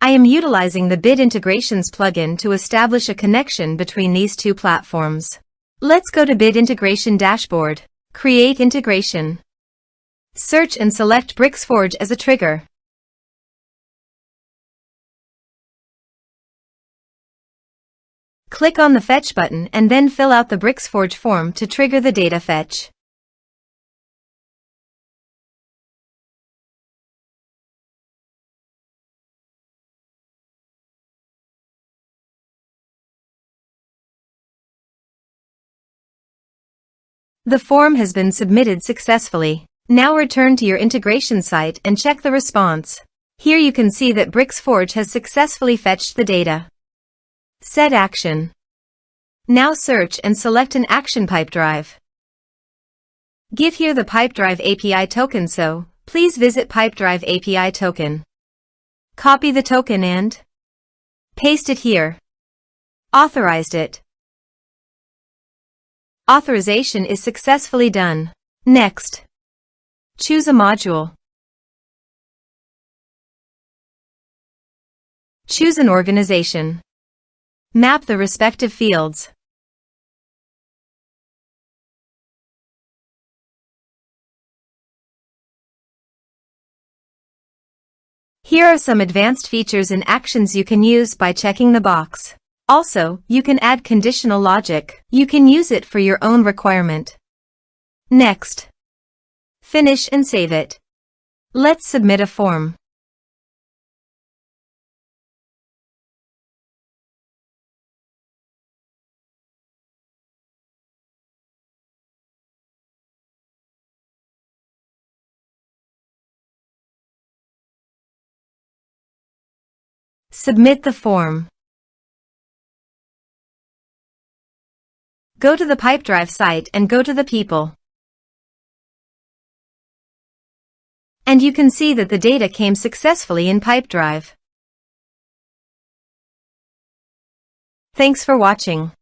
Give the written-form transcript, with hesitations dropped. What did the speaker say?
I am utilizing the Bit Integrations plugin to establish a connection between these two platforms. Let's go to Bit Integration Dashboard. Create integration. Search and select Bricksforge as a trigger. Click on the Fetch button and then fill out the Bricksforge form to trigger the data fetch. The form has been submitted successfully. Now return to your integration site and check the response. Here you can see that Bricksforge has successfully fetched the data. Set action. Now search and select an action Pipedrive. Give here the Pipedrive API token, so please visit Pipedrive API token. Copy the token and paste it here. Authorized it. Authorization is successfully done. Next, choose a module. Choose an organization. Map the respective fields. Here are some advanced features and actions you can use by checking the box. Also, you can add conditional logic. You can use it for your own requirement. Next, finish and save it. Let's submit a form. Submit the form. Go to the Pipedrive site and go to the people. And you can see that the data came successfully in Pipedrive. Thanks for watching.